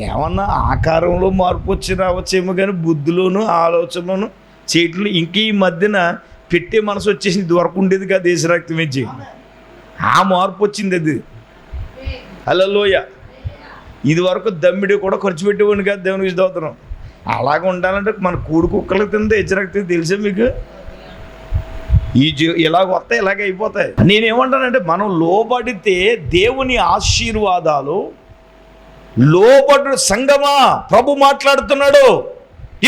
ఏమన్నా ఆకారంలో మార్పు వచ్చి రావచ్చేమో, కానీ బుద్ధిలోను ఆలోచనలోను చేయట్లు ఇంక ఈ మధ్యన పెట్టే మనసు వచ్చేసి ఇది వరకు ఉండేది కాదు. దేశరక్తం ఇచ్చి ఆ మార్పు వచ్చింది. అది హల్లెలూయా. ఇది వరకు దమ్మిడి కూడా ఖర్చు పెట్టేవాడిని కాదు దేవునికి స్తోత్రం. అలాగ ఉండాలంటే మన కూడు కుక్కలకు తింటే దేశరక్తం తెలుసా మీకు? ఇలాగ వస్తాయి, ఇలాగే అయిపోతాయి. నేనేమంటానంటే మనం లోబడితే దేవుని ఆశీర్వాదాలు లోబడు. సంగమా, ప్రభు మాట్లాడుతున్నాడు.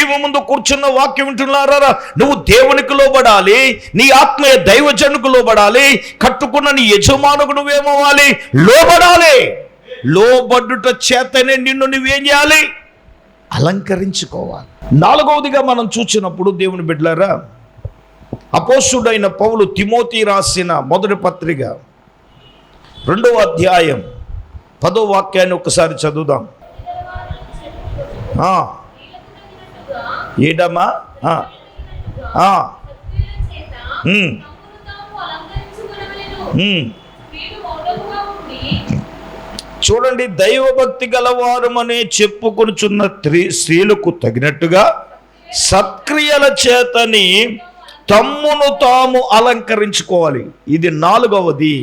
ఇవి ముందు కూర్చున్న వాక్యం వింటున్నారా? నువ్వు దేవునికి లోబడాలి, నీ ఆత్మీయ దైవజనుకు లోబడాలి, కట్టుకున్న నీ యజమానుకు నువ్వేమవ్వాలి? లోబడాలి. లోబడుట చేతనే నిన్ను నువ్వేం చేయాలి? అలంకరించుకోవాలి. నాలుగవదిగా మనం చూసినప్పుడు దేవుని బిడ్డలారా, అపోస్తుడైన పౌలు తిమోతి రాసిన మొదటి పత్రిక 2వ అధ్యాయం 10వ వాక్యాన్ని ఒకసారి చదువుదాం. ఏడమ్మా? చూడండి, దైవభక్తి గలవారమనే చెప్పుకొనుచున్న స్త్రీలకు తగినట్టుగా సత్క్రియల చేతని తమ్మును తాము అలంకరించుకోవాలి. ఇది నాలుగవది.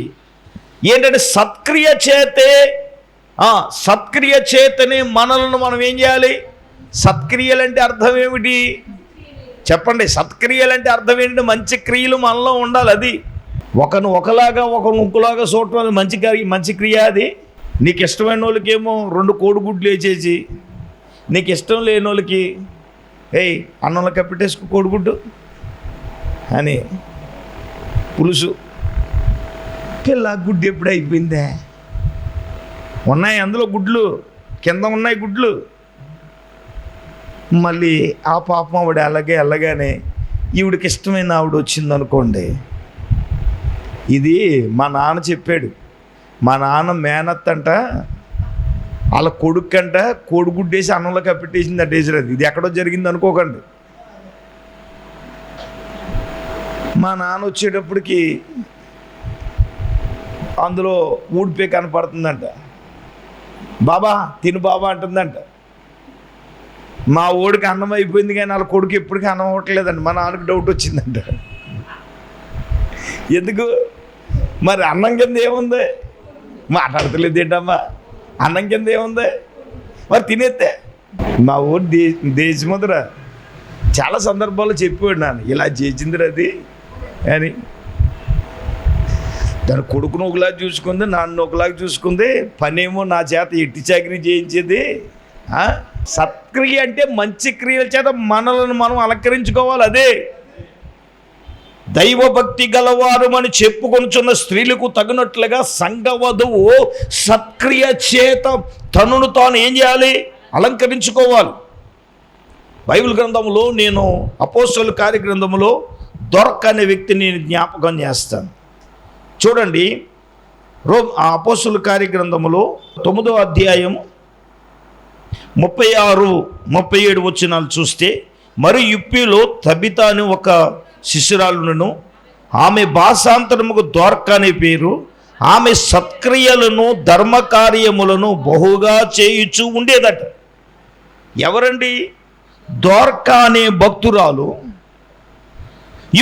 ఏంటంటే సత్క్రియ చేతే, సత్క్రియ చేతనే మనలను మనం ఏం చేయాలి? సత్క్రియలంటే అర్థం ఏమిటి చెప్పండి? సత్క్రియలంటే అర్థం ఏంటంటే మంచి క్రియలు మనలో ఉండాలి. అది ఒకను ఒకలాగా ఒకను ఇంకోలాగా చూడటం అది మంచి క్రియ. అది నీకు ఇష్టమైన వాళ్ళకేమో 2 కోడిగుడ్లు వేసేసి, నీకు ఇష్టం లేని వాళ్ళకి అన్నంలో కప్పెట్టేసుకో కోడిగుడ్డు అని పులుసు. పిల్ల గుడ్డు ఎప్పుడు అయిపోయిందే? ఉన్నాయి అందులో గుడ్లు, కింద ఉన్నాయి గుడ్లు. మళ్ళీ ఆ పాపం ఆవిడ వెళ్ళగానే ఈవిడికి ఇష్టమైన ఆవిడ వచ్చిందనుకోండి. ఇది మా నాన్న చెప్పాడు. మా నాన్న మేనత్ అంట వాళ్ళ కొడుకంట కోడిగుడ్డేసి అన్నంలో కప్పెట్టేసింది ఆ డేజర్. అది ఇది ఎక్కడో జరిగింది అనుకోకండి. మా నాన్న వచ్చేటప్పటికి అందులో ఊడిపే కనపడుతుందంట. బాబా తిను బాబా అంటుందంట. మా ఓడికి అన్నం అయిపోయింది, కానీ వాళ్ళ కొడుకు ఎప్పటికీ అన్నం అవ్వట్లేదండి. మా నాన్నకు డౌట్ వచ్చిందంట. ఎందుకు మరి? అన్నం కింద ఏముంది? మాట్లాడతలేదు ఏంటమ్మా? అన్నం కింద ఏముంది? మరి తినేస్తే. మా ఊరు దేశముద్ర చాలా సందర్భాల్లో చెప్పాడు నాన్న, ఇలా చేసిందిరా అది అని. దాని కొడుకును ఒకలాగా చూసుకుంది, నాన్న ఒకలాగా చూసుకుంది. పనేమో నా చేత ఎట్టి చాకరీ చేయించేది. సత్క్రియ అంటే మంచి క్రియల చేత మనలను మనం అలంకరించుకోవాలి. అదే దైవభక్తి గలవారు అని చెప్పుకొనుచున్న స్త్రీలకు తగినట్లుగా సంఘవధువు సత్క్రియ చేత తనను తాను ఏం చేయాలి? అలంకరించుకోవాలి. బైబిల్ గ్రంథంలో నేను అపోస్తలుల కార్యగ్రంథంలో దొరక అనే వ్యక్తిని నేను జ్ఞాపకం చేస్తాను. చూడండి, అపోస్తలుల కార్యగ్రంథంలో 9వ అధ్యాయం 36-37 వచనాలు చూస్తే, మరి యుప్పిలో తబిత అని ఒక శిష్యురాలును, ఆమె భాషాంతరముకు దొరక అనే పేరు. ఆమె సత్క్రియలను ధర్మకార్యములను బహుగా చేయుచూ ఉండేదట. ఎవరండి? దొరక అనే భక్తురాలు.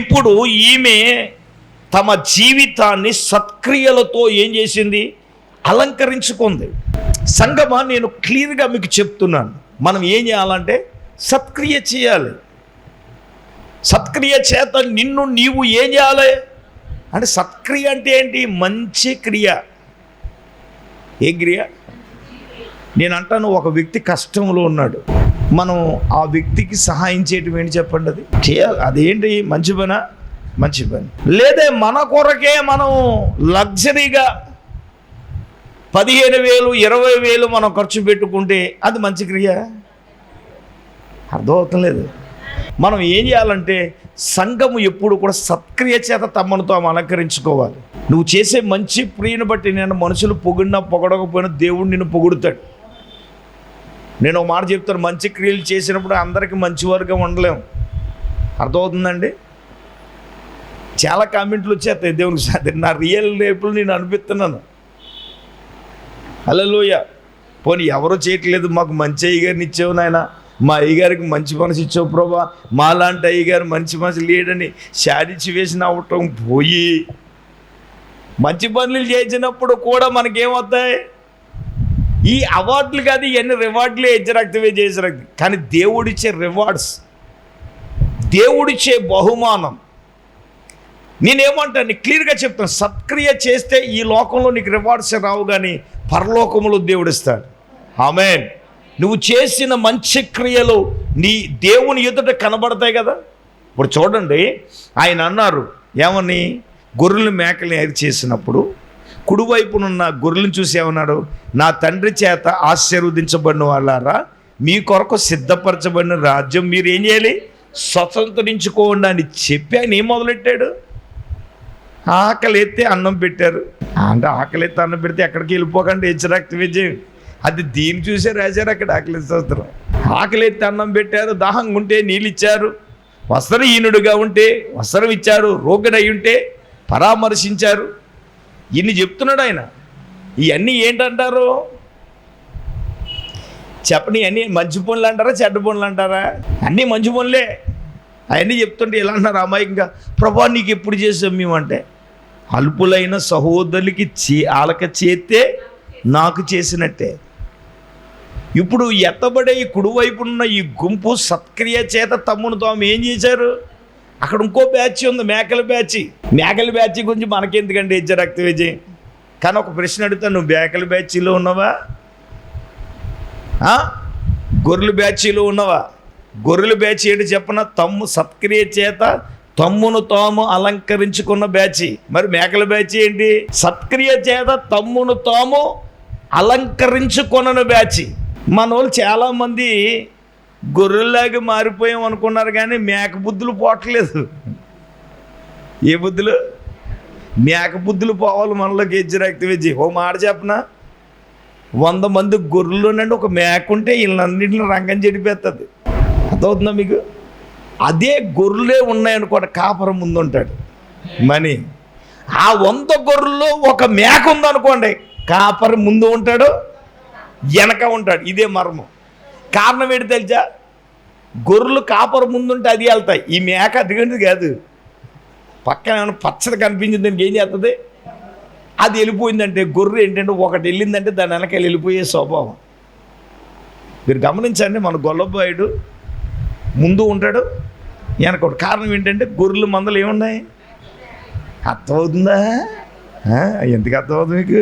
ఇప్పుడు ఈమె తమ జీవితాన్ని సత్క్రియలతో ఏం చేసింది? అలంకరించుకుంది. సంగమా, నేను క్లియర్గా మీకు చెప్తున్నాను, మనం ఏం చేయాలంటే సత్క్రియ చేయాలి. సత్క్రియ చేత నిన్ను నీవు ఏం చేయాలి అంటే, సత్క్రియ అంటే ఏంటి? మంచి క్రియ. ఏ క్రియ? నేను అంటాను, ఒక వ్యక్తి కష్టంలో ఉన్నాడు, మనం ఆ వ్యక్తికి సహాయం చేయటం ఏంటి చెప్పండి? అది చేయాలి. అదేంటి? మంచి పని, మంచి పని. లేదే మన కొరకే మనం లగ్జరీగా 15,000 20,000 మనం ఖర్చు పెట్టుకుంటే అది మంచి క్రియ? అర్థమవుతలేదు. మనం ఏం చేయాలంటే, సంఘము ఎప్పుడు కూడా సత్క్రియ చేత తమను తాము అలంకరించుకోవాలి. నువ్వు చేసే మంచి ప్రియను బట్టి నేను మనుషులు పొగిడినా పొగడకపోయినా దేవుడు నిన్ను పొగుడుతాడు. నేను ఒక మాట చెప్తాను, మంచి క్రియలు చేసినప్పుడు అందరికీ మంచివారుగా ఉండలేము. అర్థమవుతుందండి? చాలా కామెంట్లు వచ్చేస్తాయి దేవునికి. నా రియల్ రేపులు నేను అనిపిస్తున్నాను. హల్లెలూయా. పోనీ ఎవరో చేయట్లేదు, మాకు మంచి అయ్యగారిని ఇచ్చావు నాయన, మా అయ్యగారికి మంచి మనసు ఇచ్చావు ప్రభా, మాలాంటి అయ్యగారు మంచి మనసు లేడని శాడిచ్చి వేసిన అవటం పోయి మంచి పనులు చేసినప్పుడు కూడా మనకేమవుతాయి? ఈ అవార్డులు కాదు, ఇవన్నీ రివార్డులే. హెచ్చరక్తవే చేసిరక్తి. కానీ దేవుడిచ్చే రివార్డ్స్, దేవుడిచ్చే బహుమానం, నేనేమంటాను క్లియర్గా చెప్తాను, సత్క్రియ చేస్తే ఈ లోకంలో నీకు రివార్డ్స్ రావు, కానీ పరలోకంలో దేవుడిస్తాడు. ఆమేన్. నువ్వు చేసిన మంచి క్రియలు నీ దేవుని ఎదుట కనబడతాయి కదా. ఇప్పుడు చూడండి, ఆయన అన్నారు ఏమని, గొర్రెలు మేకల్ని ఏది చేసినప్పుడు కుడివైపునున్న గొర్రెలను చూసి ఏమన్నాడు, నా తండ్రి చేత ఆశీర్వదించబడిన వాళ్ళారా, మీ కొరకు సిద్ధపరచబడిన రాజ్యం మీరు ఏం చేయాలి, స్వతంత్రించుకోండి అని చెప్పి ఆయన ఏం మొదలెట్టాడు? ఆకలి ఎత్తే అన్నం పెట్టారు. అంటే ఆకలి ఎత్తే అన్నం పెడితే ఎక్కడికి వెళ్ళిపోకండి, హెచ్చరక్త విజయం. అది దీన్ని చూసే రాశారు అక్కడ. ఆకలి స్తోత్రం. ఆకలి ఎత్తే అన్నం పెట్టారు, దాహంగా ఉంటే నీళ్ళు ఇచ్చారు, వస్త్రహీనుడిగా ఉంటే వస్త్రం ఇచ్చారు, రోగుడై ఉంటే పరామర్శించారు. ఇన్ని చెప్తున్నాడు ఆయన. ఇవన్నీ ఏంటంటారు చెప్పని? అన్నీ మంచి పనులు అంటారా, చెడ్డ పనులు అంటారా? అన్నీ మంచి పనులే. అవన్నీ చెప్తుంటే ఎలా అన్నారు అమాయకంగా, ప్రభా నీకు ఎప్పుడు చేసాం మేమంటే, అల్పులైన సహోదరులకి వాళ్ళకి చేస్తే నాకు చేసినట్టే. ఇప్పుడు ఎత్తబడే ఈ కుడివైపున్న ఈ గుంపు సత్క్రియ చేత తమ్మును తాము ఏం చేశారు? అక్కడ ఇంకో బ్యాచ్ ఉంది, మేకల బ్యాచ్. మేకల బ్యాచ్ గురించి మనకెందుకంటే హెచ్చరక్త విజయం. కానీ ఒక ప్రశ్న అడుగుతాను, నువ్వు మేకల బ్యాచీలో ఉన్నావా, గొర్రెల బ్యాచీలో ఉన్నావా? గొర్రెల బ్యాచ్ ఏంటి చెప్పన? తమ్ము సత్క్రియ చేత తమ్మును తాము అలంకరించుకున్న బ్యాచ్. మరి మేకల బ్యాచ్ ఏంటి? సత్క్రియ చేత తమ్మును తాము అలంకరించుకున్న బ్యాచ్. మన వాళ్ళు చాలామంది గొర్రెల్లాగా మారిపోయాం అనుకున్నారు, కానీ మేక బుద్ధులు పోవట్లేదు. ఏ బుద్ధులు? మేక బుద్ధులు పోవాలి మనలోకి. హెచ్చరక్త విజయం. ఓ మాట చెప్పనా, 100 మంది గొర్రెలునండి ఒక మేక ఉంటే వీళ్ళన్నింటిని రంగం చెడిపేస్తుంది. అర్థమవుతుందా మీకు? అదే గొర్రెలే ఉన్నాయనుకోండి, కాపరం ముందు ఉంటాడు మని. ఆ 100 గొర్రెల్లో ఒక మేక ఉందనుకోండి, కాపరం ముందు ఉంటాడు, వెనక ఉంటాడు. ఇదే మర్మం. కారణం ఏంటి తెలుసా? గొర్రెలు కాపరం ముందుంటే అది వెళ్తాయి, ఈ మేక అదిగంటిది కాదు. పక్కన ఏమైనా పచ్చడి కనిపించింది దానికి ఏం చేస్తుంది? అది వెళ్ళిపోయిందంటే, గొర్రె ఏంటంటే ఒకటి వెళ్ళిందంటే దాని వెనకాల వెళ్ళిపోయే స్వభావం. మీరు గమనించండి, మన గొల్లబాయుడు ముందు ఉంటాడు, వెనక. కారణం ఏంటంటే గొర్రెల మందలు ఏమున్నాయి? అర్థమవుతుందా? ఎందుకు అర్థమవుతుంది మీకు?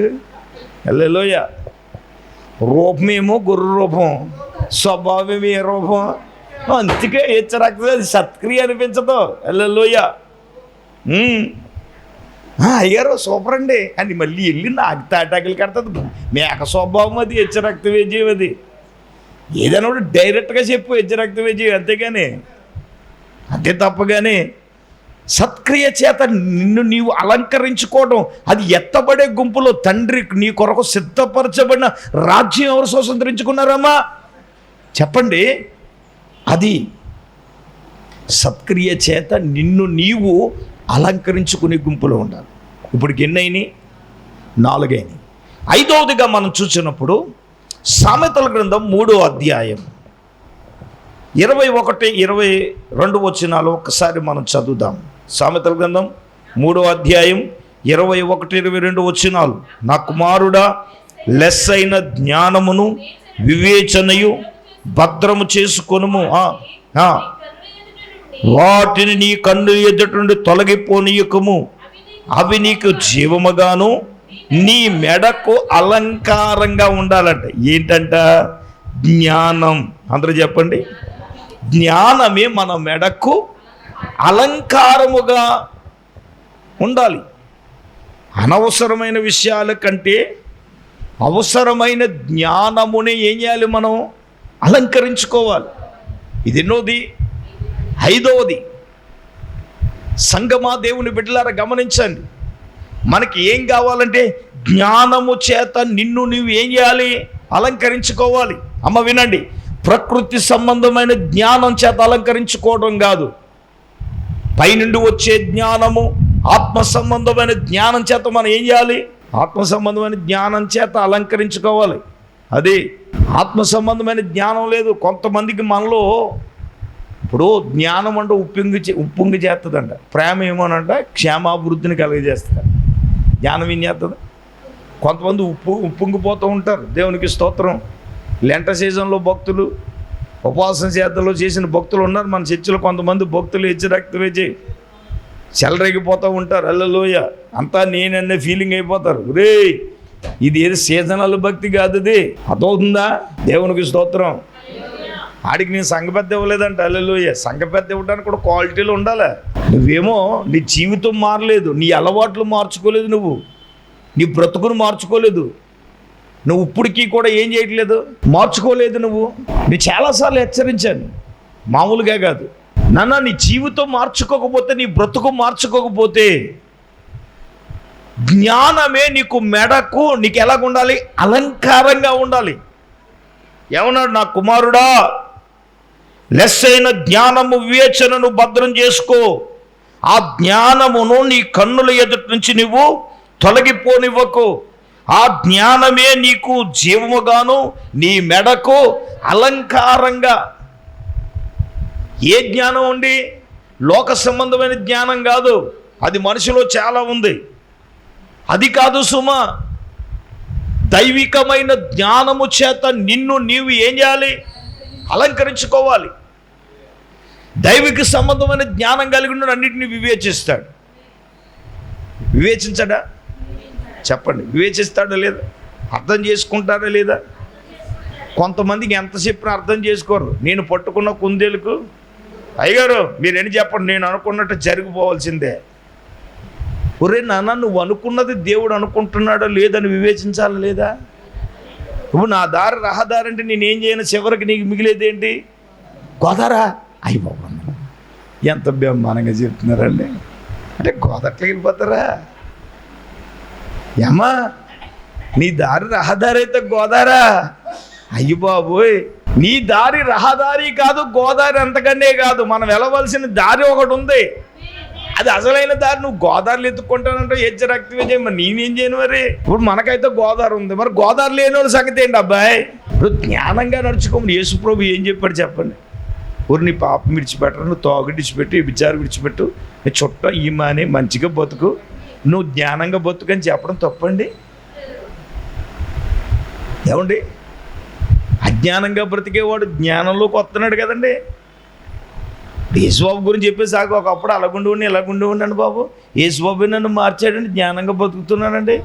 హల్లెలూయ. రూపమేమో గొర్రె రూపం, స్వభావం ఏ రూపం. అందుకే హెచ్చరక్త సత్క్రియ అనిపించదు. హల్లెలూయ. అయ్యారు సూపర్ అండి అని మళ్ళీ వెళ్ళి నాకు తాటాకులు కడుతుంది. మేక స్వభావం అది, హెచ్చరక్త విజయం అది. ఏదైనా కూడా డైరెక్ట్గా చెప్పు హెచ్చరక్త విజయం, అంతేగాని అంతే తప్పగానే సత్క్రియ చేత నిన్ను నీవు అలంకరించుకోవడం, అది ఎత్తబడే గుంపులో తండ్రి నీ కొరకు సిద్ధపరచబడిన రాజ్యం ఎవరు స్వతంత్రించుకున్నారమ్మా చెప్పండి? అది సత్క్రియ చేత నిన్ను నీవు అలంకరించుకునే గుంపులో ఉండాలి. ఇప్పటికి ఎన్నైనాయి? 4 అయినాయి. 5వదిగా మనం చూసినప్పుడు సామెతల గ్రంథం 3వ అధ్యాయం 21, 22 వచనాలు ఒక్కసారి మనం చదువుదాం. సామెతల గ్రంథం 3వ అధ్యాయం 21, 22 వచనాలు. నా కుమారుడా, లెస్సైన జ్ఞానమును వివేచనయు భద్రము చేసుకొనుము, వాటిని నీ కన్ను ఎదుట నుండి తొలగిపోనీయకము, అవి నీకు జీవముగాను నీ మెడకు అలంకారంగా ఉండాలంట. ఏంటంట? జ్ఞానం. అందరూ చెప్పండి. జ్ఞానమే మన మెడకు అలంకారముగా ఉండాలి. అనవసరమైన విషయాల కంటే అవసరమైన జ్ఞానమునే ఏం చేయాలి? మనం అలంకరించుకోవాలి. ఇది ఎన్నోది? 5వది. సంగమా, దేవుని బిడ్డలారా గమనించండి, మనకి ఏం కావాలంటే జ్ఞానము చేత నిన్ను నువ్వు ఏం చేయాలి? అలంకరించుకోవాలి. అమ్మ వినండి, ప్రకృతి సంబంధమైన జ్ఞానం చేత అలంకరించుకోవడం కాదు, పైనుండి వచ్చే జ్ఞానము, ఆత్మ సంబంధమైన జ్ఞానం చేత మనం ఏం చేయాలి? ఆత్మ సంబంధమైన జ్ఞానం చేత అలంకరించుకోవాలి. అది ఆత్మ సంబంధమైన జ్ఞానం లేదు కొంతమందికి. మనలో ఇప్పుడు జ్ఞానం అంటే ఉప్పొంగి చేస్తుందంట, ప్రేమ ఏమోనంట క్షేమాభివృద్ధిని కలుగజేస్తుంది. జ్ఞానం ఏం చేస్తుంది? కొంతమంది ఉప్పొంగిపోతూ ఉంటారు. దేవునికి స్తోత్రం. లెంట సీజన్లో భక్తులు, ఉపవాసం చేతలో చేసిన భక్తులు ఉన్నారు మన చర్చిలో. కొంతమంది భక్తులు రక్తం వేచి చెలరేగిపోతూ ఉంటారు. హల్లెలూయ అంతా నేనన్నే ఫీలింగ్ అయిపోతారు. రే ఇది ఏది సీజనల్ భక్తి కాదు, ఇది అర్థమవుతుందా? దేవునికి స్తోత్రం. ఆడికి నేను సంఘ పెద్ద ఇవ్వలేదంట. హల్లెలూయ. సంఘ పెద్ద ఇవ్వడానికి కూడా క్వాలిటీలు ఉండాలి. నువ్వేమో నీ జీవితం మారలేదు, నీ అలవాట్లు మార్చుకోలేదు, నువ్వు నీ బ్రతుకును మార్చుకోలేదు, నువ్వు ఇప్పటికీ కూడా ఏం చేయట్లేదు, మార్చుకోలేదు. నేను చాలాసార్లు హెచ్చరించాను, మామూలుగా కాదు. నాన్న నీ జీవితం మార్చుకోకపోతే, నీ బ్రతుకు మార్చుకోకపోతే, జ్ఞానమే నీకు మెడకు నీకు ఎలాగ ఉండాలి? అలంకారంగా ఉండాలి. ఏమన్నాడు? నా కుమారుడా, లెస్సైన జ్ఞానము వివేచనను భద్రం చేసుకో. ఆ జ్ఞానమును నీ కన్నుల ఎదుటి నుంచి నువ్వు తొలగిపోనివ్వకు. ఆ జ్ఞానమే నీకు జీవముగాను నీ మెడకు అలంకారంగా. ఏ జ్ఞానం ఉండి? లోక సంబంధమైన జ్ఞానం కాదు, అది మనిషిలో చాలా ఉంది. అది కాదు సుమా, దైవికమైన జ్ఞానము చేత నిన్ను నీవు ఏం చేయాలి? అలంకరించుకోవాలి. దైవిక సంబంధమైన జ్ఞానం కలిగి ఉన్న అన్నింటినీ వివేచిస్తాడు. వివేచించడా? చెప్పండి, వివేచిస్తాడా లేదా? అర్థం చేసుకుంటాడా లేదా? కొంతమందికి ఎంత చెప్పినా అర్థం చేసుకోరు. నేను పట్టుకున్న కుందేలకు అయ్యగారు మీరేం చెప్పండి, నేను అనుకున్నట్టు జరిగిపోవాల్సిందే. ఒరే నాన్న, నువ్వు అనుకున్నది దేవుడు అనుకుంటున్నాడో లేదని వివేచించాలా లేదా? నువ్వు నా దారి రహదారి అంటే నేనేం చేయను, చివరికి నీకు మిగిలేదేంటి? గోదారా? అయ్యి బాబు ఎంత బ్రహ్మానంగా చెప్తున్నారండి. అంటే గోదాట్లకి వెళ్ళిపోతారా? ఏమ్మా నీ దారి రహదారి అయితే గోదారా? అయ్యి బాబోయ్, నీ దారి రహదారి కాదు, గోదావరి అంతకంటే కాదు. మనం వెళ్ళవలసిన దారి ఒకటి ఉంది, అది అసలైన దారి. నువ్వు గోదావరిలో ఎత్తుక్కుంటానంటే రక్త విజయం. మరి నేనేం చేయను? మరి ఇప్పుడు మనకైతే గోదావరి ఉంది, మరి గోదావరి లేని వాళ్ళ సంగతి ఏంటి అబ్బాయి? ఇప్పుడు జ్ఞానంగా నడుచుకోమని యేసు ప్రభు ఏం చెప్పాడు చెప్పండి? ఊరు నీ పాపం విడిచిపెట్టరు, నువ్వు తాగుడు విడిచిపెట్టు, విచారం విడిచిపెట్టు, నీ చుట్ట ఈమాని మంచిగా బతుకు, నువ్వు జ్ఞానంగా బతుకు అని చెప్పడం తప్పండి? ఏమండి? అజ్ఞానంగా బ్రతికేవాడు జ్ఞానంలోకి వస్తున్నాడు కదండి. యేసుబాబు గురించి చెప్పేసి ఒకప్పుడు అలాగుండి ఇలాగుండి ఉండండి బాబు, యేసుబాబు నన్ను మార్చాడండి, జ్ఞానంగా బతుకుతున్నానండి,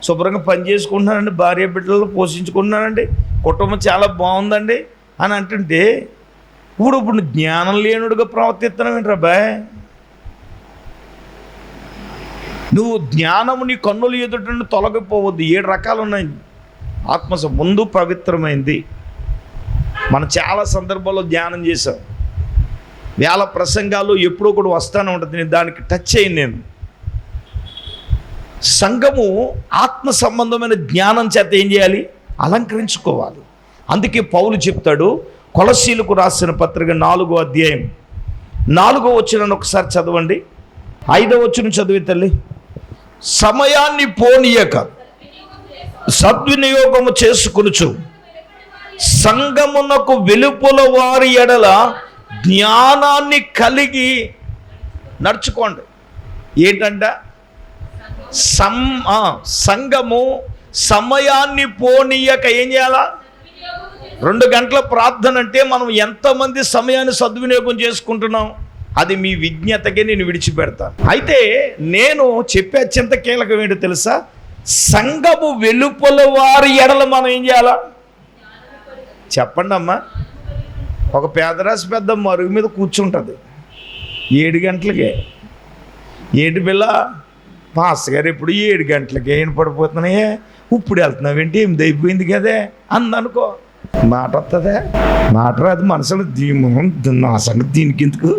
శుభ్రంగా పని చేసుకుంటున్నానండి, భార్య బిడ్డలను పోషించుకుంటున్నానండి, కుటుంబం చాలా బాగుందండి అని అంటుంటే, ఇప్పుడు జ్ఞానం లేనుడుగా ప్రవర్తిస్తున్నావు ఏంట్రా బాయ్? నువ్వు జ్ఞానము నీ కన్నులు ఎదుట తొలగిపోవద్దు. 7 రకాలు ఉన్నాయి. ముందు పవిత్రమైంది. మనం చాలా సందర్భాల్లో ధ్యానం చేసాం. వేల ప్రసంగాలు ఎప్పుడో కూడా వస్తూనే ఉంటుంది, నేను దానికి టచ్ అయ్యి. నేను సంఘము ఆత్మ సంబంధమైన జ్ఞానం చేత ఏం చేయాలి? అలంకరించుకోవాలి. అందుకే పౌలు చెప్తాడు, కొలస్సీలకు రాసిన పత్రిక 4వ అధ్యాయం 4వ వచనాన్ని ఒకసారి చదవండి. 5వ వచనం చదివి తల్లి. సమయాన్ని పోనీయక సద్వినియోగము చేసుకొనుచు సంఘమునకు వెలుపల వారి ఎడల జ్ఞానాన్ని కలిగి నడుచుకోండి. ఏంటంట? సంఘము సమయాన్ని పోనీయక ఏం చేయాలా? 2 గంటల ప్రార్థన అంటే మనం ఎంతమంది సమయాన్ని సద్వినియోగం చేసుకుంటున్నాం? అది మీ విజ్ఞతకే నేను విడిచిపెడతాను. అయితే నేను చెప్పే అత్యంత కీలకం ఏంటో తెలుసా? సంఘము వెలుపల వారి ఎడల మనం ఏం చేయాలా? చెప్పండి అమ్మా. ఒక పేదరాశి పెద్ద మరుగు మీద కూర్చుంటుంది 7 గంటలకే. ఏంటి పిల్ల పాస్టర్ గారు ఎప్పుడు 7 గంటలకే ఏం పడిపోతున్నాయే, ఇప్పుడు వెళ్తున్నావేంటి, 8 అయిపోయింది కదే అందనుకో. మాట వస్తుందా? మాట రాదు. మనసులో నా సంగతి దీనికి ఎందుకు,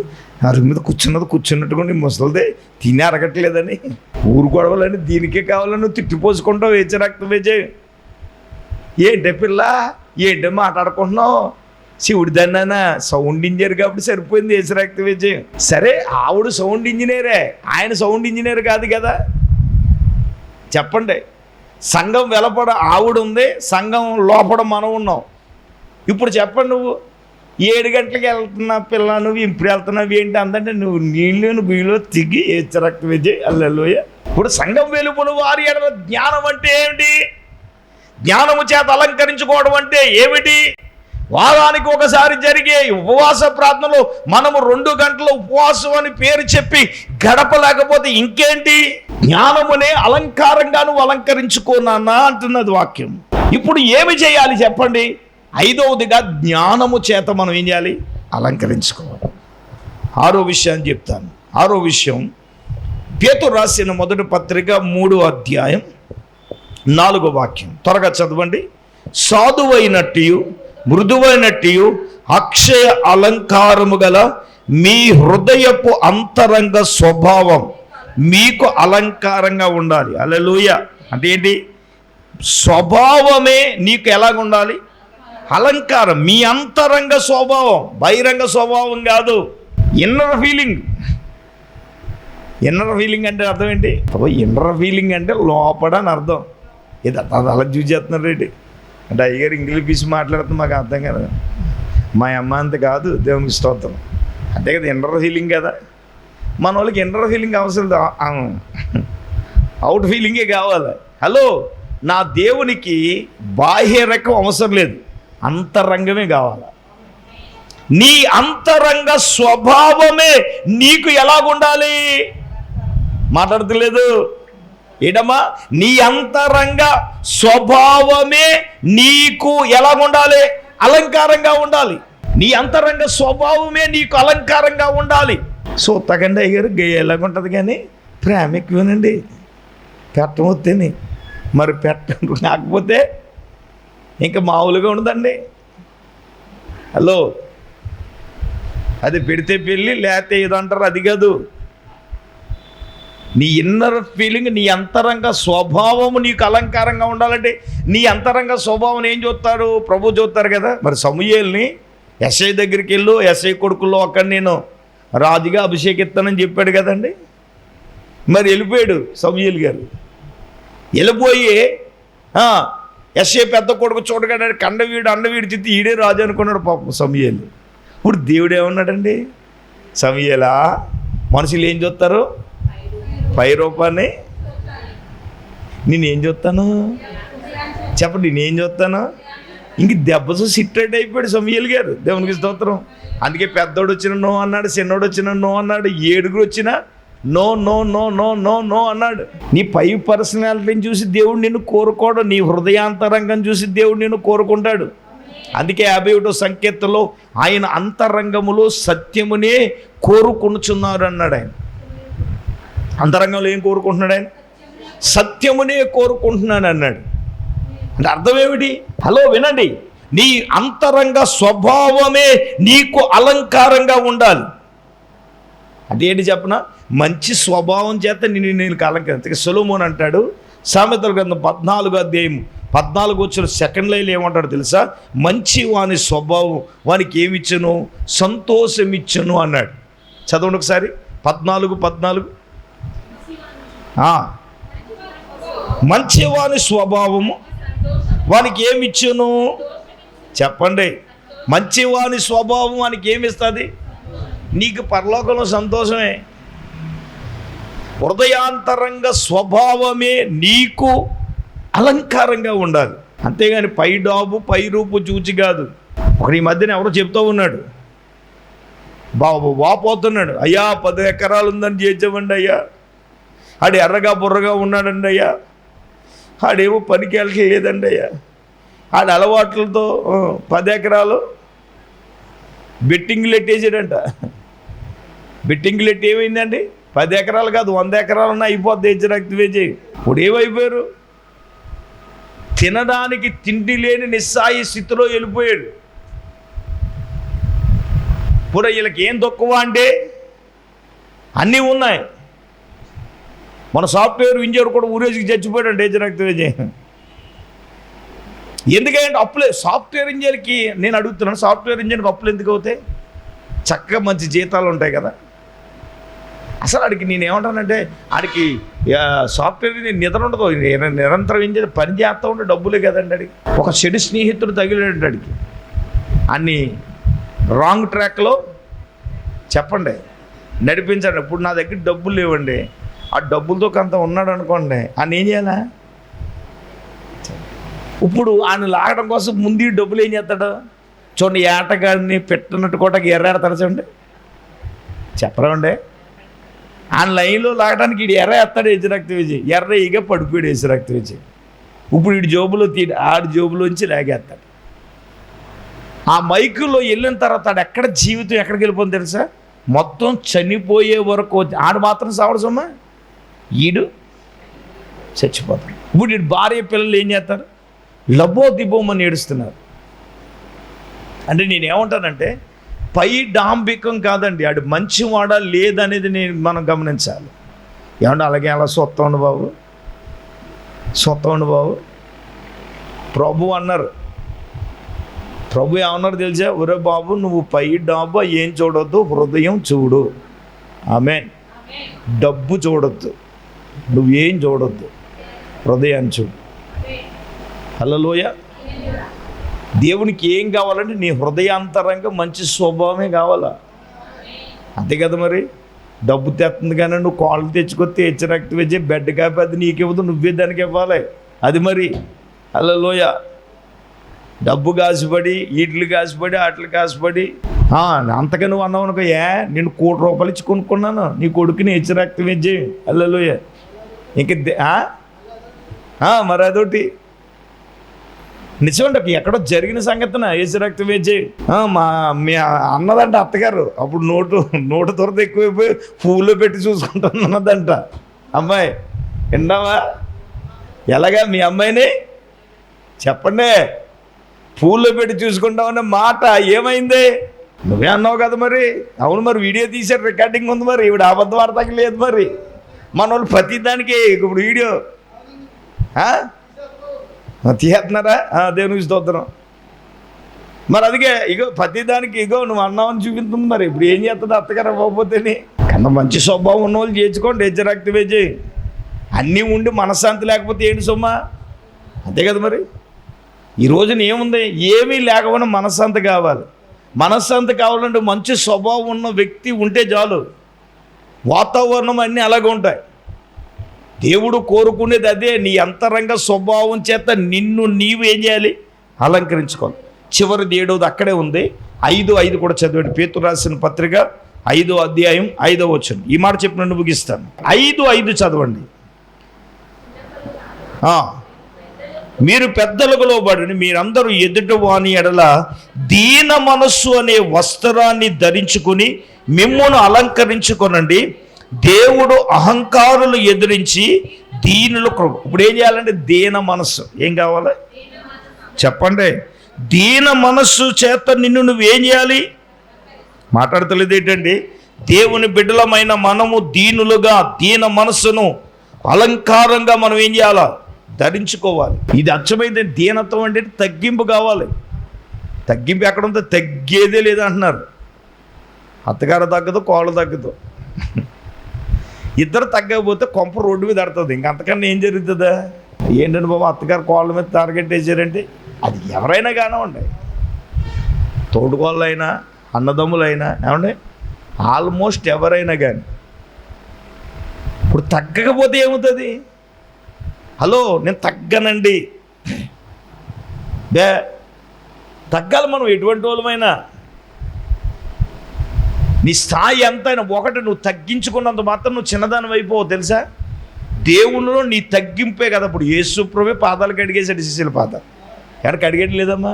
అరుగు మీద కూర్చున్నట్టుగా నీ ముసలిదే తిని అరగట్లేదని, ఊరు గొడవలని దీనికే కావాలని నువ్వు తిట్టిపోసుకుంటావు. రక్తం వేచే ఏంటే పిల్ల, ఏంటో మాట్లాడుకుంటున్నావు? శివుడి దన్నానా సౌండ్ ఇంజనీర్ కాబట్టి సరిపోయింది రక్తం వేచే. సరే ఆవిడ సౌండ్ ఇంజనీరే, ఆయన సౌండ్ ఇంజనీర్ కాదు కదా. చెప్పండి, సంఘం వెలపడ ఆవిడ ఉంది, సంఘం లోపల మనం ఉన్నాం. ఇప్పుడు చెప్పండి, నువ్వు 7 గంటలకు వెళ్తున్నా పిల్ల, నువ్వు ఇప్పుడు వెళ్తున్నావు ఏంటి అందంటే నువ్వు నీళ్ళు గుయ్యిలో తిగి రక్త విజయ్ అల్లెలోయ. ఇప్పుడు సంఘం వెలుపులు వారి ఎడల జ్ఞానం అంటే ఏమిటి? జ్ఞానము చేత అలంకరించుకోవడం అంటే ఏమిటి? వారానికి ఒకసారి జరిగే ఉపవాస ప్రార్థనలో మనము 2 గంటల ఉపవాసం అని పేరు చెప్పి గడపలేకపోతే ఇంకేంటి? జ్ఞానమునే అలంకారంగా నువ్వు అలంకరించుకోనా అంటున్నది వాక్యం. ఇప్పుడు ఏమి చేయాలి చెప్పండి? 5వదిగా జ్ఞానము చేత మనం ఏం చేయాలి? అలంకరించుకోవాలి. 6వ విషయాన్ని చెప్తాను. 6వ విషయం పేతురు రాసిన మొదటి పత్రిక 3వ అధ్యాయం 4వ వాక్యం. త్వరగా చదవండి. సాధువైనట్టు మృదువైనట్టు అక్షయ అలంకారము గల మీ హృదయపు అంతరంగ స్వభావం మీకు అలంకారంగా ఉండాలి. హల్లెలూయా. అంటే ఏంటి? స్వభావమే నీకు ఎలాగ ఉండాలి? అలంకారం. మీ అంతరంగ స్వభావం, బహిరంగ స్వభావం కాదు. Inner feeling. ఇన్నర్ ఫీలింగ్ అంటే అర్థం ఏంటి? ఇన్నర్ ఫీలింగ్ అంటే లోపల అని అర్థం. ఇది అలా చూసి చేస్తున్నారు ఏంటి అంటే అయ్యగారు ఇంగ్లీష్ పీసి మాట్లాడుతున్నా మాకు అర్థం కదా. మా అమ్మ అంత కాదు, దేవునికి స్తోత్రం. అంతే కదా, ఇన్నర్ ఫీలింగ్ కదా. మన వాళ్ళకి ఇన్నర్ ఫీలింగ్ అవసరం లేదు, అవుట్ ఫీలింగే కావాలి. హలో, నా దేవునికి బాహ్య రకం అవసరం లేదు, అంతరంగమే కావాలి. నీ అంతరంగ స్వభావమే నీకు ఎలాగుండాలి? మాట్లాడతలేదు ఏడమ్మా? నీ అంతరంగ స్వభావమే నీకు ఎలాగుండాలి? అలంకారంగా ఉండాలి. నీ అంతరంగ స్వభావమే నీకు అలంకారంగా ఉండాలి. సో తగండి అయ్యారు ఎలాగుంటుంది కానీ ప్రేమ ఎక్కువనండి. పెట్టవద్దని మరి పెట్ట కాకపోతే ఇంకా మామూలుగా ఉండదండి. హలో, అది పెడితే పెళ్ళి లేకపోతే ఏదంటారు, అది కాదు. నీ ఇన్నర్ ఫీలింగ్, నీ అంతరంగ స్వభావము నీకు అలంకారంగా ఉండాలంటే నీ అంతరంగ స్వభావం ఏం చూస్తారు? ప్రభు చూస్తారు కదా. మరి సమూయేలుని యెషయా దగ్గరికి వెళ్ళు, యెషయా కొడుకుల్లో అక్కడ నేను రాజుగా అభిషేకిస్తానని చెప్పాడు కదండి. మరి వెళ్ళిపోయాడు సమూయేలు గారు. వెళ్ళిపోయి యెషయా పెద్ద కొడుకు చూడగానే అండవీడు చిత్తి ఈడే రాజు అనుకున్నాడు పాపం సమూయేలు. ఇప్పుడు దేవుడు ఏమన్నాడండి? సమూయేలా, మనుషులు ఏం చూస్తారు? పై రూపాన్ని. నేనేం చూస్తాను చెప్పండి, నేనేం చూస్తాను? ఇంక దెబ్బతో సిట్టెడ్ అయిపోయాడు సమూయేలు గారు. దేవునికి స్తోత్రం. అందుకే పెద్దోడు వచ్చిన నో అన్నాడు, చిన్నోడు వచ్చిన నో అన్నాడు, 7 వచ్చినా no no no no no no అన్నాడు. నీ పై పర్సనాలిటీని చూసి దేవుడు నిన్ను కోరుకోడు, నీ హృదయాంతరంగం చూసి దేవుడు నిన్ను కోరుకుంటాడు. అందుకే 51వ సంకీర్తనలో ఆయన అంతరంగములో సత్యమునే కోరుకొనుచున్నారు అన్నాడు. ఆయన అంతరంగంలో ఏం కోరుకుంటున్నాడు? ఆయన సత్యమునే కోరుకుంటున్నాను అన్నాడు. అంటే అర్థం ఏమిటి? హలో వినండి, నీ అంతరంగ స్వభావమే నీకు అలంకారంగా ఉండాలి. అదేంటి చెప్పనా? మంచి స్వభావం చేత నేను అలంకరించ. సొలొమోను అంటాడు సామెతల గ్రంథం 14వ అధ్యాయం 14 వచ్చిన సెకండ్ లైన్లో ఏమంటాడు తెలుసా? మంచి వాని స్వభావం వానికి ఏమిచ్చను? సంతోషం ఇచ్చను అన్నాడు. చదవండి ఒకసారి 14. మంచి వాని స్వభావము వానికి ఏమిచ్చును? చెప్పండి. మంచి వాని స్వభావం వానికి ఏమిస్తుంది? నీకు పరలోకంలో సంతోషమే. హృదయాంతరంగ స్వభావమే నీకు అలంకారంగా ఉండాలి. అంతేగాని పై డాబు పై రూపు చూచి కాదు. ఒకటి ఈ మధ్యన ఎవరో చెప్తూ ఉన్నాడు, వాపోతున్నాడు, అయ్యా 10 ఎకరాలు ఉందని చేర్చమండి అయ్యా, ఆడు ఎర్రగా బుర్రగా ఉన్నాడండి అయ్యా, ఆడేమో పనికి వెళ్ళలేదండి అయ్యా, ఆడ అలవాట్లతో 10 ఎకరాలు బెట్టింగ్లు ఎట్టేసాడంట. బెట్టింగ్లు ఎట్టి ఏమైందండి? 10 ఎకరాలు కాదు 100 ఎకరాలన్నా అయిపోద్ది రక్త వేజి. ఇప్పుడు ఏమైపోయారు? తినడానికి తిండి లేని నిస్సాయి స్థితిలో వెళ్ళిపోయాడు. ఇప్పుడు వీళ్ళకి ఏం తక్కువ అంటే అన్నీ ఉన్నాయి. మన సాఫ్ట్వేర్ ఇంజనీర్ కూడా ఊరేసికి చచ్చిపోయాడు రక్త వేజి. ఎందుకంటే అప్పులే. సాఫ్ట్వేర్ ఇంజనీర్కి నేను అడుగుతున్నాను, సాఫ్ట్వేర్ ఇంజనీర్కి అప్పులు ఎందుకు అవుతాయి? చక్కగా మంచి జీతాలు ఉంటాయి కదా. అసలు ఆడికి నేనేమంటానంటే ఆడికి సాఫ్ట్వేర్ నిద్ర ఉండదు, నిరంతరం ఏం చేయాలి, పని చేస్తూ ఉంటే డబ్బులే కదండి. అడిగి ఒక చెడు స్నేహితుడు తగిలాడు అడిగి అన్ని రాంగ్ ట్రాక్లో చెప్పండి నడిపించండి. ఇప్పుడు నా దగ్గర డబ్బులు లేవండి, ఆ డబ్బులతో కొంత ఉన్నాడు అనుకోండి, ఆయన ఏం చేయాలా? ఇప్పుడు ఆయన లాగడం కోసం ముందు డబ్బులు ఏం చేస్తాడు? చూడండి, ఏటగాడిని పెట్టినట్టు కూడా ఎర్రాడతాడు. చూడండి, చెప్పరండి. ఆయన లైన్లో లాగడానికి వీడు ఎర్ర ఎత్తాడు యజ్రక్త విజయ్, ఎర్ర ఇక పడిపోయాడు యజ్రక్త విజయ్. ఇప్పుడు వీడి జోబులో ఆడి జోబులోంచి లాగేస్తాడు. ఆ మైకులో వెళ్ళిన తర్వాత ఆడు ఎక్కడ జీవితం ఎక్కడికి వెళ్ళిపోతుంది తెలుసా? మొత్తం చనిపోయే వరకు ఆడు మాత్రం సావడసమ్మా, ఈడు చచ్చిపోతాడు. ఇప్పుడు వీడి భార్య పిల్లలు ఏం చేస్తారు? లబో దిబోమని ఏడుస్తున్నారు. అంటే నేనేమంటానంటే పై డాంబికం కాదండి, ఆడు మంచివాడా లేదనేది మనం గమనించాలి. ఏమంటే అలాగే అలా సొత్తం ఉండు బాబు, సొత్తం ఉండు బాబు. ప్రభు అన్నారు, ప్రభు ఏమన్నారు తెలుసా? ఒరే బాబు, నువ్వు పై డాబు ఏం చూడొద్దు, హృదయం చూడు. ఆమేన్. డబ్బు చూడొద్దు, నువ్వేం చూడొద్దు, హృదయాన్ని చూడు. హల్లెలూయ. దేవునికి ఏం కావాలంటే నీ హృదయాంతరంగా మంచి స్వభావమే కావాలా, అంతే కదా. మరి డబ్బు తెస్తుంది కానీ నువ్వు కాళ్ళు తెచ్చుకొస్తే హెచ్చరక్తి వచ్చి బెడ్ కాపి అది నీకివ్వదు, నువ్వే దానికి ఇవ్వాలి. అది మరి హల్లెలూయ. డబ్బు కాసిపడి, ఈట్లు కాసిపడి, ఆటలు కాసిపడి అంతగా నువ్వు అన్నావు అనుకో, నేను ₹1,00,000 ఇచ్చి కొనుక్కున్నాను నీ కొడుకుని హెచ్చరక్తి వెజ్జి. హల్లెలూయ. ఇంక మరి అదొకటి నిజమంటే ఎక్కడో జరిగిన సంగతిన హెచ్చరక్తి వెజ్జి. మీ అన్నదంట అత్తగారు, అప్పుడు నోటు త్వరత ఎక్కువైపోయి పువ్వులో పెట్టి చూసుకుంటున్నదంట. అమ్మాయి విన్నావా? ఎలాగా మీ అమ్మాయిని చెప్పండి, పూల్లో పెట్టి చూసుకుంటామనే మాట ఏమైంది? నువ్వే అన్నావు కదా మరి. అవును, మరి వీడియో తీసారు, రికార్డింగ్ ఉంది, మరి ఇవిడ అబద్ధం ఆడతాకి లేదు. మరి మన వాళ్ళు ప్రతి దానికి ఇప్పుడు వీడియో తీస్తున్నారా? దేవునికి స్తోత్రం. మరి అదిగే ఇగో ప్రతి దానికి ఇగో నువ్వు అన్నావని చూపిస్తుంది. మరి ఇప్పుడు ఏం చేస్తుంది అత్తగారు అవ్వకపోతేని? కన్నా మంచి స్వభావం ఉన్న వాళ్ళు చేర్చుకోండి, హెచ్చరక్తి వేజి. అన్నీ ఉండి మనశ్శాంతి లేకపోతే ఏంటి సొమ్మా? అంతే కదా. మరి ఈ రోజున ఏముంది? ఏమీ లేకపోయినా మనశ్శాంతి కావాలి. మనశ్శాంతి కావాలంటే మంచి స్వభావం ఉన్న వ్యక్తి ఉంటే చాలు. వాతావరణం అన్నీ అలాగే ఉంటాయి. దేవుడు కోరుకునేది అదే, నీ అంతరంగ స్వభావం చేత నిన్ను నీవు ఏం చేయాలి? అలంకరించుకోవాలి. చివరిది 7వది అక్కడే ఉంది. 5:5 కూడా చదివాడు. పేతురు రాసిన పత్రిక 5వ అధ్యాయం 5వ వచనం. ఈ మాట చెప్పినట్టు ముగిస్తాను. 5:5 చదవండి. మీరు పెద్దలకు లోబడిన మీరందరూ ఎదుటి వాని ఎడల దీన మనస్సు అనే వస్త్రాన్ని ధరించుకుని మిమ్మును అలంకరించుకొనండి. దేవుడు అహంకారులు ఎదిరించి దీనులు కృప. ఇప్పుడు ఏం చేయాలంటే దీన మనస్సు ఏం కావాలి చెప్పండి? దీన మనస్సు చేత నిన్ను నువ్వేం చేయాలి? మాట్లాడతలేదు ఏంటండి? దేవుని బిడ్డలమైన మనము దీనులుగా దీన మనస్సును అలంకారంగా మనం ఏం చేయాలా? ధరించుకోవాలి. ఇది అచ్చమైతే దీనత్వం అంటే తగ్గింపు కావాలి. తగ్గింపు ఎక్కడ ఉందో? తగ్గేదే లేదంటున్నారు. అత్తగారు తగ్గదు, కోళ్ళు తగ్గదు. ఇద్దరు తగ్గకపోతే కొంప రోడ్డు మీద ఆడుతుంది. ఇంకంతకన్నా ఏం జరుగుతుందా? ఏంటంటే బాబు అత్తగారు కోళ్ళ మీద టార్గెట్ వేసారంటే అది ఎవరైనా కానివ్వండి, తోడుకోళ్ళైనా అన్నదమ్ములైనా ఏమండి, ఆల్మోస్ట్ ఎవరైనా కానీ ఇప్పుడు తగ్గకపోతే ఏమవుతుంది? హలో, నేను తగ్గనండి తగ్గాలి. మనం ఎటువంటి వాళ్ళమైనా నీ స్థాయి ఎంతైనా ఒకటి నువ్వు తగ్గించుకున్నంత మాత్రం నువ్వు చిన్నదాని అయిపోవు తెలుసా? దేవునిలో నీ తగ్గింపే కదా. ఇప్పుడు యేసు ప్రభువే పాదాలు కడిగేసాడు శిష్యుల పాదాలు. ఎక్కడికి అడిగేది లేదమ్మా?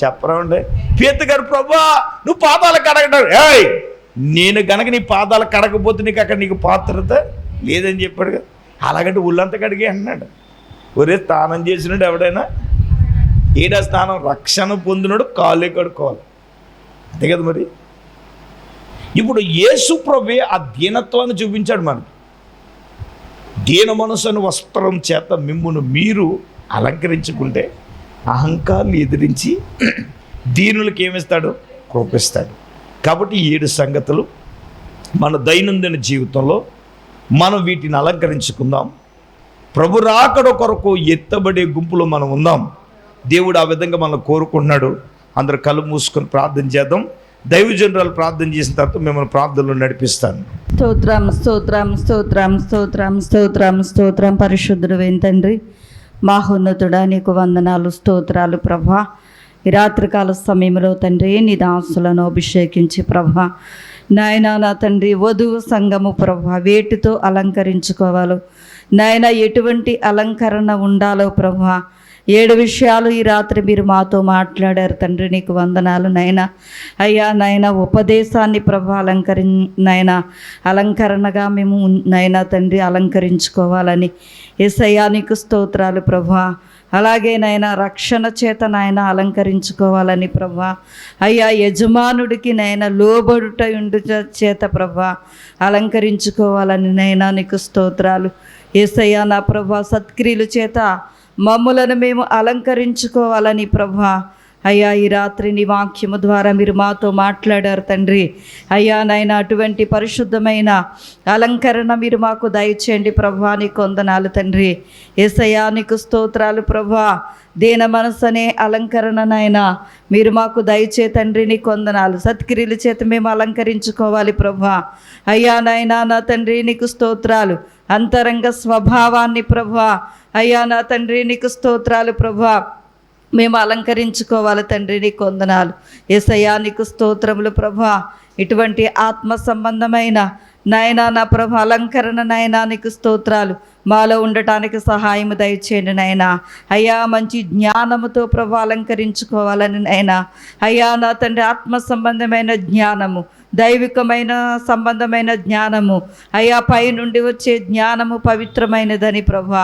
చెప్పరా ఉండే పేతురు గారు, ప్రభా నువ్వు పాదాలు కడగడారు. నేను కనుక నీ పాదాలు కడగకపోతే నీకు అక్కడ నీకు పాత్రత లేదని చెప్పాడు కదా. అలాగంటే ఒళ్ళంతా కడిగే అన్నాడు. ఒరే, స్నానం చేసినాడు ఎవడైనా ఏడా స్నానం? రక్షణ పొందినాడు కాళ్ళే కడుక్కోవాలి, అంతే కదా. మరి ఇప్పుడు యేసు ప్రభువే ఆ దీనత్వాన్ని చూపించాడు మనకు. దీన మనసును వస్త్రం చేత మిమ్మును మీరు అలంకరించుకుంటే అహంకారాన్ని ఎదిరించి దీనులకు ఏమిస్తాడు? కృపిస్తాడు. కాబట్టి 7 సంగతులు మన దైనందిన జీవితంలో మనం వీటిని అలంకరించుకుందాం. ప్రభు రాకడ కొరకు ఎత్తబడే గుంపులో మనం ఉందాం. దేవుడు ఆ విధంగా మనం కోరుకుంటున్నాడు. అందరు కళ్ళు మూసుకొని ప్రార్థన చేద్దాం. దైవజనురాలు ప్రార్థన చేసిన తర్వాత మిమ్మల్ని ప్రార్థనలో నడిపిస్తాను. స్తోత్రం స్తోత్రం స్తోత్రం స్తోత్రం స్తోత్రం స్తోత్రం. పరిశుద్ధుడు తండ్రి, మహోన్నతుడా, నీకు వందనాలు, స్తోత్రాలు ప్రభా. ఈ రాత్రికాల సమయంలో తండ్రి నీ దాసులను అభిషేకించి ప్రభా, నాయనా నా తండ్రి వధువు సంఘము ప్రభా వేటితో అలంకరించుకోవాలో నాయన, ఎటువంటి అలంకరణ ఉండాలో ప్రభా, 7 విషయాలు ఈ రాత్రి మీరు మాతో మాట్లాడారు తండ్రి. నీకు వందనాలు నాయన. అయ్యా నాయన, ఉపదేశాన్ని ప్రభా నాయన అలంకరణగా మేము నాయన తండ్రి అలంకరించుకోవాలని యేసయ్యా నీకు స్తోత్రాలు ప్రభా. అలాగే నాయన రక్షణ చేత నాయన అలంకరించుకోవాలని ప్రభా, అయ్యా యజమానుడికి నాయన లోబడుట ఉండు చేత ప్రభా అలంకరించుకోవాలని నాయన నీకు స్తోత్రాలు. యేసయ్యా నా ప్రభా, సత్క్రియలు చేత మమ్ములను మేము అలంకరించుకోవాలని ప్రభా, అయ్యా ఈ రాత్రి నీ వాక్యము ద్వారా మీరు మాతో మాట్లాడారు తండ్రి. అయ్యా నాయన, అటువంటి పరిశుద్ధమైన అలంకరణ మీరు మాకు దయచేయండి ప్రభా. నీకు వందనాలు తండ్రి. యేసయ్యా నీకు స్తోత్రాలు ప్రభా. దీన మనసు అనే అలంకరణ నాయన మీరు మాకు దయచే తండ్రి. నీకు వందనాలు. సత్క్రియల చేత మేము అలంకరించుకోవాలి ప్రభా. అయ్యా నాయన నా తండ్రి నీకు స్తోత్రాలు. అంతరంగ స్వభావాన్ని ప్రభా, అయ్యా నా తండ్రి నీకు స్తోత్రాలు ప్రభా, మేము అలంకరించుకోవాలి తండ్రి. నీకు వందనాలు. యేసయ్యా నీకు స్తోత్రములు ప్రభా. ఇటువంటి ఆత్మ సంబంధమైన నాయనా నా ప్రభ అలంకరణ నాయనా నీకు స్తోత్రాలు మాలో ఉండటానికి సహాయం దయచేయండి నాయనా. అయ్యా మంచి జ్ఞానముతో ప్రభు అలంకరించుకోవాలని నాయనా. అయ్యా నా తండ్రి ఆత్మ సంబంధమైన జ్ఞానము, దైవికమైన సంబంధమైన జ్ఞానము, అయ్యా పై నుండి వచ్చే జ్ఞానము పవిత్రమైనదని ప్రభా.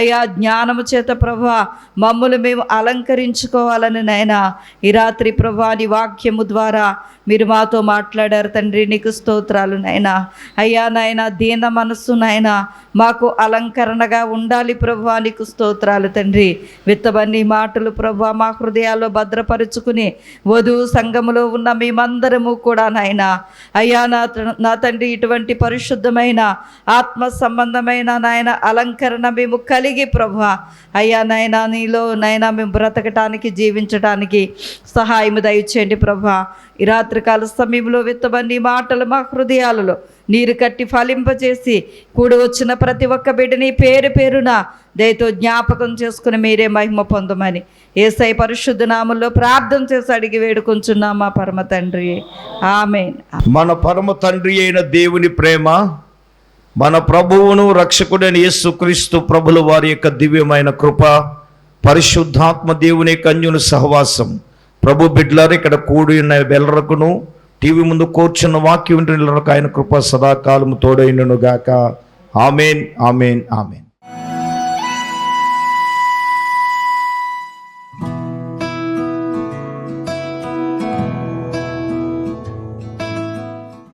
అయ్యా జ్ఞానము చేత ప్రభా మమ్ములు మేము అలంకరించుకోవాలని నాయనా ఈ రాత్రి ప్రభా నీ వాక్యము ద్వారా మీరు మాతో మాట్లాడారు తండ్రి. నీకు స్తోత్రాలు నాయనా. అయ్యా నాయనా దీన మనస్సు నాయనా మాకు అలంకరణగా ఉండాలి ప్రభా. నీకు స్తోత్రాలు తండ్రి. విత్తబన్ని మాటలు ప్రభా మా హృదయాల్లో భద్రపరుచుకుని వధువు సంఘములో ఉన్న మేమందరము కూడా నాయనా అయ్యా నా తండ్రి ఇటువంటి పరిశుద్ధమైన ఆత్మ సంబంధమైన నాయన అలంకరణ మేము కలిగి ప్రభా అయ్యా నాయనా నీలో నాయనా మేము బ్రతకటానికి జీవించడానికి సహాయం దయచేయండి ప్రభా. ఈ రాత్రికాల సమయంలో విత్తబన్ని మాటలు మా హృదయాలలో నీరు కట్టి ఫలింపజేసి కూడి వచ్చిన ప్రతి ఒక్క బిడ్డని పేరు పేరున దయతో జ్ఞాపకం చేసుకుని మీరే మహిమ పొందమని యేసయ్య పరిశుద్ధ నామములో ప్రార్థన చేసి అడిగి వేడుకొంచున్నాం మా పరమ తండ్రి, ఆమేన్. మన పరమ తండ్రి అయిన దేవుని ప్రేమ, మన ప్రభువును రక్షకుడైన యేసుక్రీస్తు ప్రభుల వారి యొక్క దివ్యమైన కృప, పరిశుద్ధాత్మ దేవుని కన్యుని సహవాసం, ప్రభు బిడ్డలారు ఇక్కడ కూడి ఉన్న వెల్లరకును టీవీ ముందు కూర్చున్న వాక్యం ఆయన కృప సదాకాలము తోడైనను గాక. ఆమేన్, ఆమేన్, ఆమేన్.